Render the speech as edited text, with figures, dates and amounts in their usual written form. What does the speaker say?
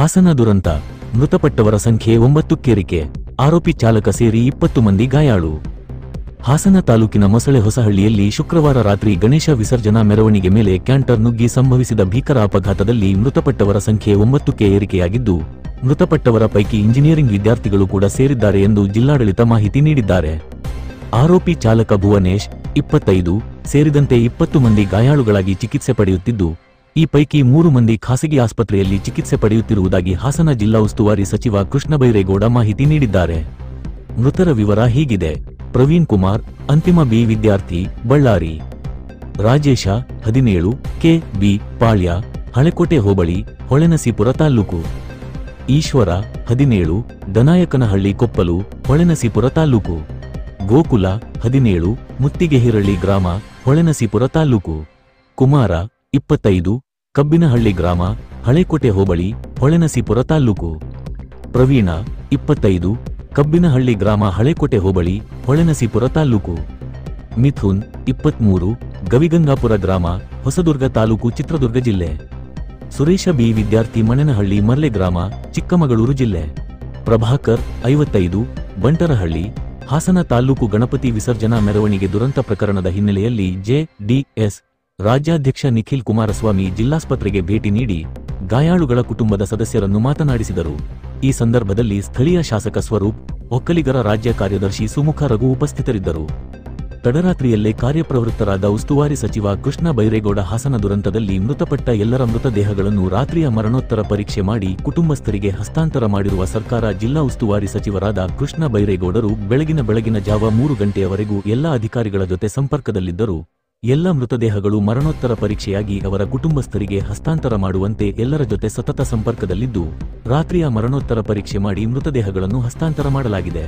ಹಾಸನ ದುರಂತ, ಮೃತಪಟ್ಟವರ ಸಂಖ್ಯೆ 9ಕ್ಕೇರಿಕೆ, ಆರೋಪಿ ಚಾಲಕ ಸೇರಿ 20 ಮಂದಿ ಗಾಯಾಳು. ಹಾಸನ ತಾಲೂಕಿನ ಮೊಸಳೆ ಹೊಸಹಳ್ಳಿಯಲ್ಲಿ ಶುಕ್ರವಾರ ರಾತ್ರಿ ಗಣೇಶ ವಿಸರ್ಜನಾ ಮೆರವಣಿಗೆ ಮೇಲೆ ಕ್ಯಾಂಟರ್ ನುಗ್ಗಿ ಸಂಭವಿಸಿದ ಭೀಕರ ಅಪಘಾತದಲ್ಲಿ ಮೃತಪಟ್ಟವರ ಸಂಖ್ಯೆ 9ಕ್ಕೆ ಏರಿಕೆಯಾಗಿದ್ದು, ಮೃತಪಟ್ಟವರ ಪೈಕಿ ಇಂಜಿನಿಯರಿಂಗ್ ವಿದ್ಯಾರ್ಥಿಗಳು ಕೂಡ ಸೇರಿದ್ದಾರೆ ಎಂದು ಜಿಲ್ಲಾಡಳಿತ ಮಾಹಿತಿ ನೀಡಿದ್ದಾರೆ. ಆರೋಪಿ ಚಾಲಕ ಭುವನೇಶ್, 25, ಸೇರಿದಂತೆ 20 ಮಂದಿ ಗಾಯಾಳುಗಳಾಗಿ ಚಿಕಿತ್ಸೆ ಪಡೆಯುತ್ತಿದ್ದು, ಈ ಪೈಕಿ 3 ಮಂದಿ ಖಾಸಗಿ ಆಸ್ಪತ್ರೆಯಲ್ಲಿ ಚಿಕಿತ್ಸೆ ಪಡೆಯುತ್ತಿರುವುದಾಗಿ ಹಾಸನ ಜಿಲ್ಲಾ ಉಸ್ತುವಾರಿ ಸಚಿವ ಕೃಷ್ಣ ಬೈರೇಗೌಡ ಮಾಹಿತಿ ನೀಡಿದ್ದಾರೆ. ಮೃತರ ವಿವರ ಹೀಗಿದೆ. ಪ್ರವೀಣ್ ಕುಮಾರ್, ಅಂತಿಮ ಬಿ ವಿದ್ಯಾರ್ಥಿ, ಬಳ್ಳಾರಿ. ರಾಜೇಶ, 17, ಕೆ. ಬಿ. ಪಾಳ್ಯ, ಹಳೆಕೋಟೆ ಹೋಬಳಿ, ಹೊಳೆನಸೀಪುರ ತಾಲ್ಲೂಕು. ಈಶ್ವರ, 17, ದನಾಯಕನಹಳ್ಳಿ ಕೊಪ್ಪಲು, ಹೊಳೆನಸೀಪುರ ತಾಲ್ಲೂಕು. ಗೋಕುಲ, 17, ಮುತ್ತಿಗೆಹಿರಳ್ಳಿ ಗ್ರಾಮ, ಹೊಳೆನಸೀಪುರ ತಾಲ್ಲೂಕು. ಕುಮಾರ, 25, ಕಬ್ಬಿನಹಳ್ಳಿ ಗ್ರಾಮ, ಹಳೆಕೋಟೆ ಹೋಬಳಿ, ಹೊಳೆನಸೀಪುರ ತಾಲ್ಲೂಕು. ಪ್ರವೀಣ, 25, ಕಬ್ಬಿನಹಳ್ಳಿ ಗ್ರಾಮ, ಹಳೆಕೋಟೆ ಹೋಬಳಿ, ಹೊಳೆನಸೀಪುರ ತಾಲ್ಲೂಕು. ಮಿಥುನ್, 23, ಗವಿಗಂಗಾಪುರ ಗ್ರಾಮ, ಹೊಸದುರ್ಗ ತಾಲೂಕು, ಚಿತ್ರದುರ್ಗ ಜಿಲ್ಲೆ. ಸುರೇಶ ಬಿ ವಿದ್ಯಾರ್ಥಿ, ಮಣೆನಹಳ್ಳಿ ಮರ್ಲೆ ಗ್ರಾಮ, ಚಿಕ್ಕಮಗಳೂರು ಜಿಲ್ಲೆ. ಪ್ರಭಾಕರ್, 55, ಬಂಟರಹಳ್ಳಿ, ಹಾಸನ ತಾಲ್ಲೂಕು. ಗಣಪತಿ ವಿಸರ್ಜನಾ ಮೆರವಣಿಗೆ ದುರಂತ ಪ್ರಕರಣದ ಹಿನ್ನೆಲೆಯಲ್ಲಿ ಜೆಡಿಎಸ್ ರಾಜ್ಯಾಧ್ಯಕ್ಷ ನಿಖಿಲ್ ಕುಮಾರಸ್ವಾಮಿ ಜಿಲ್ಲಾಸ್ಪತ್ರೆಗೆ ಭೇಟಿ ನೀಡಿ ಗಾಯಾಳುಗಳ ಕುಟುಂಬದ ಸದಸ್ಯರನ್ನು ಮಾತನಾಡಿಸಿದರು. ಈ ಸಂದರ್ಭದಲ್ಲಿ ಸ್ಥಳೀಯ ಶಾಸಕ ಸ್ವರೂಪ್, ಒಕ್ಕಲಿಗರ ರಾಜ್ಯ ಕಾರ್ಯದರ್ಶಿ ಸುಮುಖ ರಘು ಉಪಸ್ಥಿತರಿದ್ದರು. ತಡರಾತ್ರಿಯಲ್ಲೇ ಕಾರ್ಯಪ್ರವೃತ್ತರಾದ ಉಸ್ತುವಾರಿ ಸಚಿವ ಕೃಷ್ಣ ಬೈರೇಗೌಡ ಹಾಸನ ದುರಂತದಲ್ಲಿ ಮೃತಪಟ್ಟ ಎಲ್ಲರ ಮೃತದೇಹಗಳನ್ನು ರಾತ್ರಿಯ ಮರಣೋತ್ತರ ಪರೀಕ್ಷೆ ಮಾಡಿ ಕುಟುಂಬಸ್ಥರಿಗೆ ಹಸ್ತಾಂತರ ಮಾಡಿರುವ ಸರ್ಕಾರ. ಜಿಲ್ಲಾ ಉಸ್ತುವಾರಿ ಸಚಿವರಾದ ಕೃಷ್ಣ ಬೈರೇಗೌಡರು ಬೆಳಗಿನ ಜಾವ 3 ಗಂಟೆಯವರೆಗೂ ಎಲ್ಲ ಅಧಿಕಾರಿಗಳ ಜೊತೆ ಸಂಪರ್ಕದಲ್ಲಿದ್ದರು. ಎಲ್ಲ ಮೃತದೇಹಗಳು ಮರಣೋತ್ತರ ಪರೀಕ್ಷೆಯಾಗಿ ಅವರ ಕುಟುಂಬಸ್ಥರಿಗೆ ಹಸ್ತಾಂತರ ಮಾಡುವಂತೆ ಎಲ್ಲರ ಜೊತೆ ಸತತ ಸಂಪರ್ಕದಲ್ಲಿದ್ದು, ರಾತ್ರಿಯ ಮರಣೋತ್ತರ ಪರೀಕ್ಷೆ ಮಾಡಿ ಮೃತದೇಹಗಳನ್ನು ಹಸ್ತಾಂತರ ಮಾಡಲಾಗಿದೆ.